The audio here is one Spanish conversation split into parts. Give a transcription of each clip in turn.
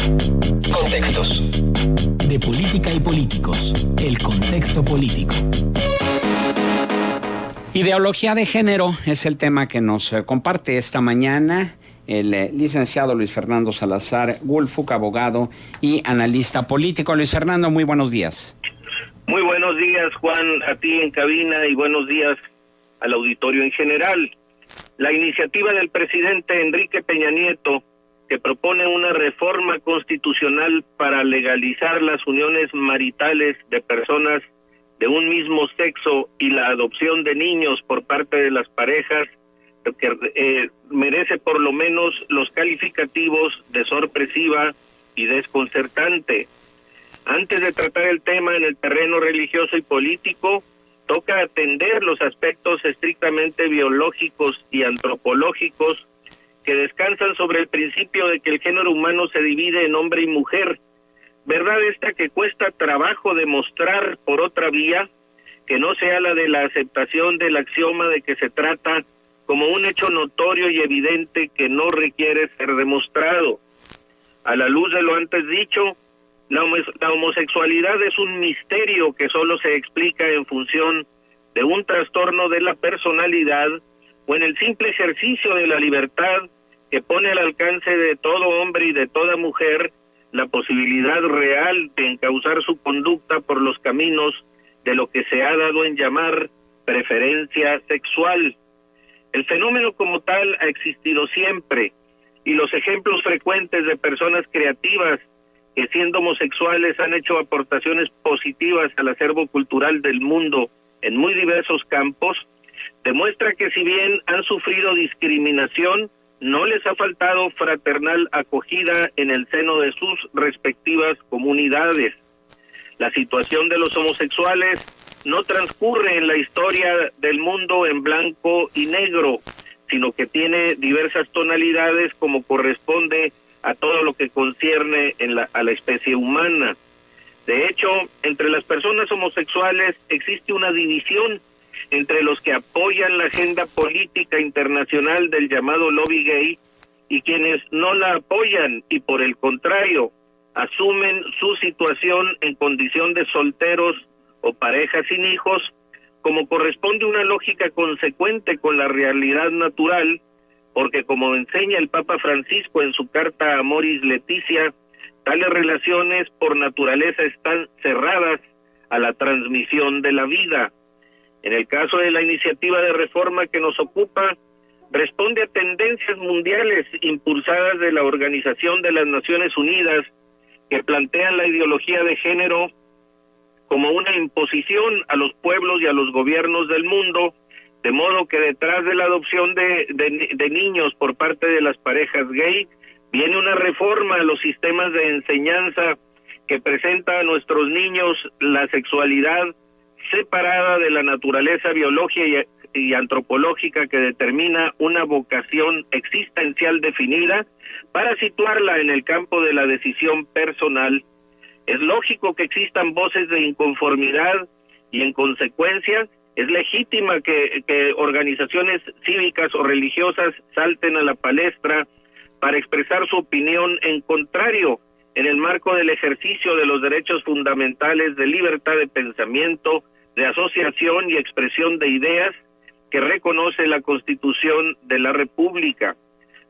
Contextos. De política y políticos. El contexto político. Ideología de género es el tema que nos comparte esta mañana el licenciado Luis Fernando Salazar Gulfuk, abogado y analista político. Luis Fernando, muy buenos días. Muy buenos días, Juan, a ti en cabina, y buenos días al auditorio en general. La iniciativa del presidente Enrique Peña Nieto, que propone una reforma constitucional para legalizar las uniones maritales de personas de un mismo sexo y la adopción de niños por parte de las parejas, que merece por lo menos los calificativos de sorpresiva y desconcertante. Antes de tratar el tema en el terreno religioso y político, toca atender los aspectos estrictamente biológicos y antropológicos que descansan sobre el principio de que el género humano se divide en hombre y mujer. Verdad esta que cuesta trabajo demostrar por otra vía, que no sea la de la aceptación del axioma de que se trata como un hecho notorio y evidente que no requiere ser demostrado. A la luz de lo antes dicho, la homosexualidad es un misterio que solo se explica en función de un trastorno de la personalidad o en el simple ejercicio de la libertad que pone al alcance de todo hombre y de toda mujer la posibilidad real de encauzar su conducta por los caminos de lo que se ha dado en llamar preferencia sexual. El fenómeno como tal ha existido siempre, y los ejemplos frecuentes de personas creativas que siendo homosexuales han hecho aportaciones positivas al acervo cultural del mundo en muy diversos campos, demuestra que si bien han sufrido discriminación, no les ha faltado fraternal acogida en el seno de sus respectivas comunidades. La situación de los homosexuales no transcurre en la historia del mundo en blanco y negro, sino que tiene diversas tonalidades como corresponde a todo lo que concierne a la especie humana. De hecho, entre las personas homosexuales existe una división entre los que apoyan la agenda política internacional del llamado lobby gay y quienes no la apoyan y por el contrario asumen su situación en condición de solteros o parejas sin hijos, como corresponde una lógica consecuente con la realidad natural, porque como enseña el Papa Francisco en su carta Amoris Laetitia, tales relaciones por naturaleza están cerradas a la transmisión de la vida. En el caso de la iniciativa de reforma que nos ocupa, responde a tendencias mundiales impulsadas de la Organización de las Naciones Unidas, que plantean la ideología de género como una imposición a los pueblos y a los gobiernos del mundo, de modo que detrás de la adopción de niños por parte de las parejas gay, viene una reforma a los sistemas de enseñanza que presenta a nuestros niños la sexualidad separada de la naturaleza biológica y antropológica que determina una vocación existencial definida para situarla en el campo de la decisión personal. Es lógico que existan voces de inconformidad y en consecuencia es legítima que organizaciones cívicas o religiosas salten a la palestra para expresar su opinión en contrario en el marco del ejercicio de los derechos fundamentales de libertad de pensamiento, de asociación y expresión de ideas que reconoce la Constitución de la República.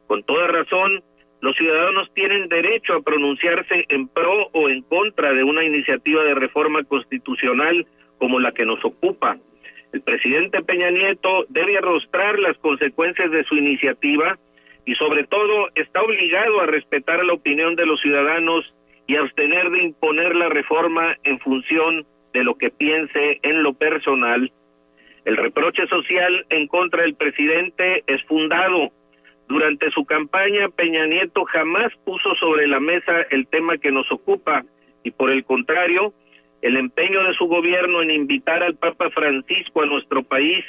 Con toda razón, los ciudadanos tienen derecho a pronunciarse en pro o en contra de una iniciativa de reforma constitucional como la que nos ocupa. El presidente Peña Nieto debe arrostrar las consecuencias de su iniciativa y sobre todo está obligado a respetar la opinión de los ciudadanos y abstener de imponer la reforma en función de lo que piense en lo personal. El reproche social en contra del presidente es fundado. Durante su campaña, Peña Nieto jamás puso sobre la mesa el tema que nos ocupa y por el contrario, el empeño de su gobierno en invitar al Papa Francisco a nuestro país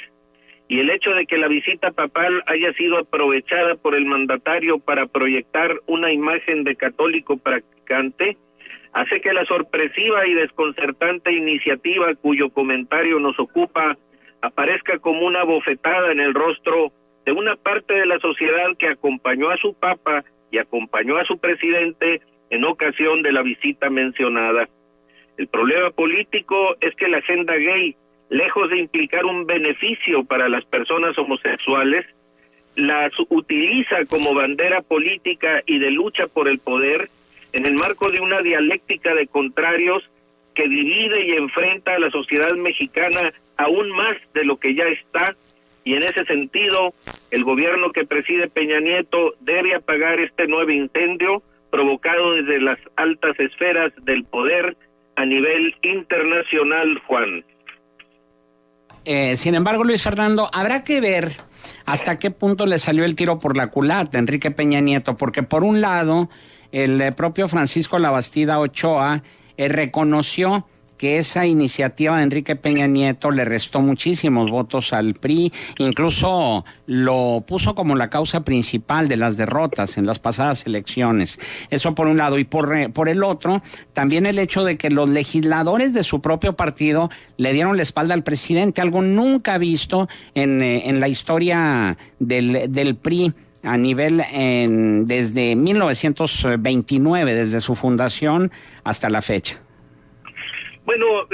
y el hecho de que la visita papal haya sido aprovechada por el mandatario para proyectar una imagen de católico practicante, hace que la sorpresiva y desconcertante iniciativa cuyo comentario nos ocupa aparezca como una bofetada en el rostro de una parte de la sociedad que acompañó a su Papa y acompañó a su presidente en ocasión de la visita mencionada. El problema político es que la agenda gay, lejos de implicar un beneficio para las personas homosexuales, las utiliza como bandera política y de lucha por el poder en el marco de una dialéctica de contrarios que divide y enfrenta a la sociedad mexicana aún más de lo que ya está, y en ese sentido, el gobierno que preside Peña Nieto debe apagar este nuevo incendio provocado desde las altas esferas del poder a nivel internacional, Juan. Sin embargo, Luis Fernando, habrá que ver hasta qué punto le salió el tiro por la culata a Enrique Peña Nieto, porque por un lado, el propio Francisco Labastida Ochoa reconoció que esa iniciativa de Enrique Peña Nieto le restó muchísimos votos al PRI, incluso lo puso como la causa principal de las derrotas en las pasadas elecciones. Eso por un lado, y por el otro, también el hecho de que los legisladores de su propio partido le dieron la espalda al presidente, algo nunca visto en la historia del PRI a nivel desde 1929, desde su fundación hasta la fecha. Bueno,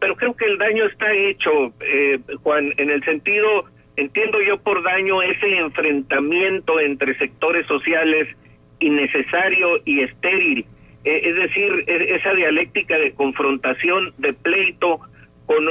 pero creo que el daño está hecho, Juan, en el sentido, entiendo yo por daño ese enfrentamiento entre sectores sociales innecesario y estéril, es decir, esa dialéctica de confrontación, de pleito, con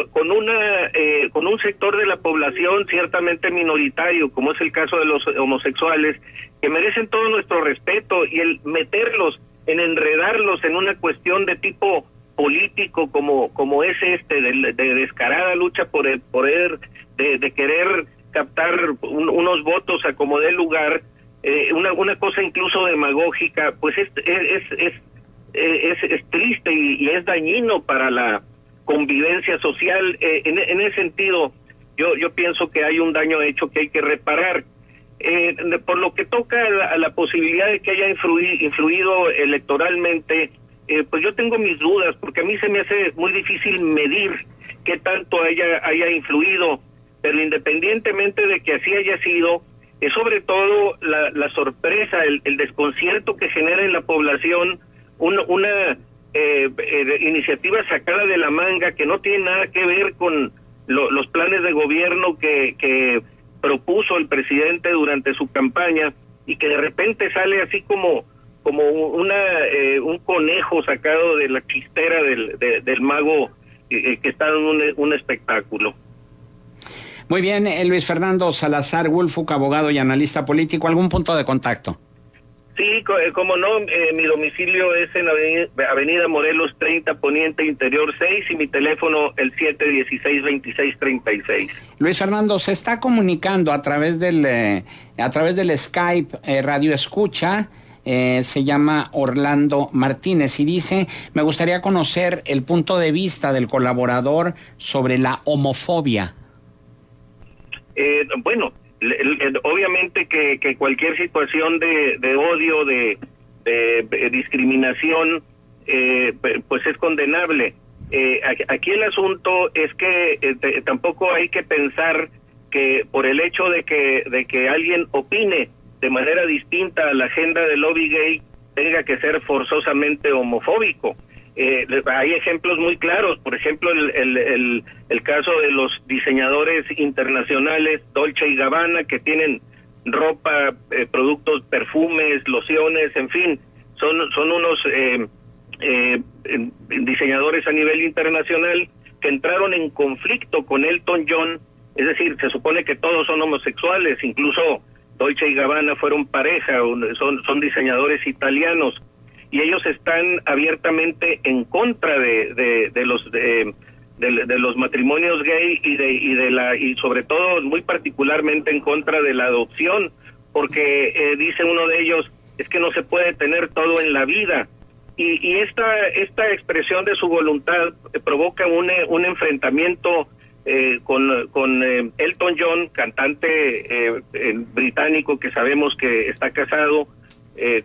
un sector de la población ciertamente minoritario, como es el caso de los homosexuales, que merecen todo nuestro respeto, y el meterlos, enredarlos en una cuestión de tipo político como es de descarada lucha por el poder, de querer captar unos votos a como dé lugar, una cosa incluso demagógica, pues es triste y es dañino para la convivencia social. En ese sentido, yo pienso que hay un daño hecho que hay que reparar. Por lo que toca a la posibilidad de que haya influido electoralmente, pues yo tengo mis dudas, porque a mí se me hace muy difícil medir qué tanto haya influido, pero independientemente de que así haya sido, es sobre todo la sorpresa, el desconcierto que genera en la población una iniciativa sacada de la manga que no tiene nada que ver con los planes de gobierno que propuso el presidente durante su campaña, y que de repente sale así como un conejo sacado de la chistera del mago que está en un espectáculo. Muy bien, Luis Fernando Salazar Woolfolk, abogado y analista político. ¿Algún punto de contacto? Sí, como no, mi domicilio es en Avenida Morelos 30, Poniente Interior 6, y mi teléfono el 716-2636. Luis Fernando, se está comunicando a través del Skype Radio Escucha. Se llama Orlando Martínez y dice: me gustaría conocer el punto de vista del colaborador sobre la homofobia. Bueno, obviamente que cualquier situación de odio, de discriminación, pues es condenable. Aquí el asunto es que tampoco hay que pensar que por el hecho de que alguien opine de manera distinta a la agenda del lobby gay tenga que ser forzosamente homofóbico. Hay ejemplos muy claros, por ejemplo el caso de los diseñadores internacionales Dolce & Gabbana, que tienen ropa, productos, perfumes, lociones, en fin, son unos diseñadores a nivel internacional que entraron en conflicto con Elton John. Es decir, se supone que todos son homosexuales, incluso Dolce & Gabbana fueron pareja, son diseñadores italianos, y ellos están abiertamente en contra de los matrimonios gay y sobre todo muy particularmente en contra de la adopción, porque dice uno de ellos, es que no se puede tener todo en la vida, y esta expresión de su voluntad provoca un enfrentamiento con Elton John, cantante británico que sabemos que está casado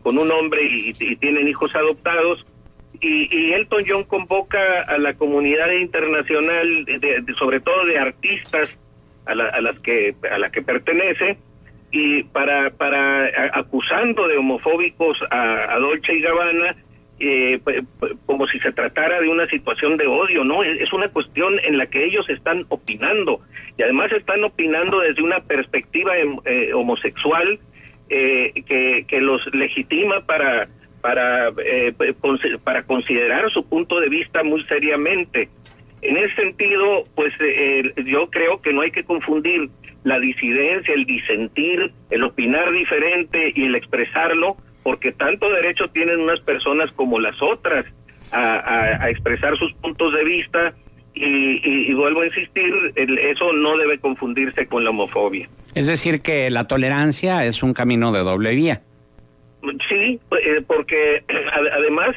con un hombre y tienen hijos adoptados, y Elton John convoca a la comunidad internacional, sobre todo de artistas a la que pertenece, y acusando de homofóbicos a Dolce y Gabbana, como si se tratara de una situación de odio, ¿no? Es una cuestión en la que ellos están opinando, y además están opinando desde una perspectiva homosexual que los legitima para considerar su punto de vista muy seriamente. En ese sentido, pues yo creo que no hay que confundir la disidencia, el disentir, el opinar diferente y el expresarlo, porque tanto derecho tienen unas personas como las otras a expresar sus puntos de vista, y vuelvo a insistir, eso no debe confundirse con la homofobia. Es decir, que la tolerancia es un camino de doble vía. Sí, porque además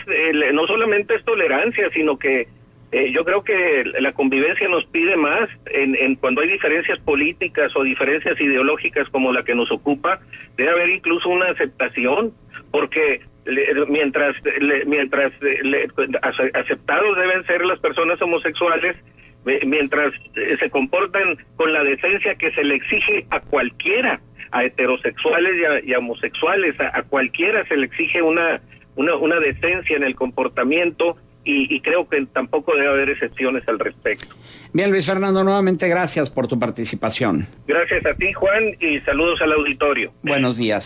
no solamente es tolerancia, sino que yo creo que la convivencia nos pide más en cuando hay diferencias políticas o diferencias ideológicas como la que nos ocupa. Debe haber incluso una aceptación, porque mientras aceptados deben ser las personas homosexuales, mientras se comportan con la decencia que se le exige a cualquiera, a heterosexuales y a homosexuales, a cualquiera se le exige una decencia en el comportamiento, y creo que tampoco debe haber excepciones al respecto. Bien, Luis Fernando, nuevamente gracias por tu participación. Gracias a ti, Juan, y saludos al auditorio. Buenos días.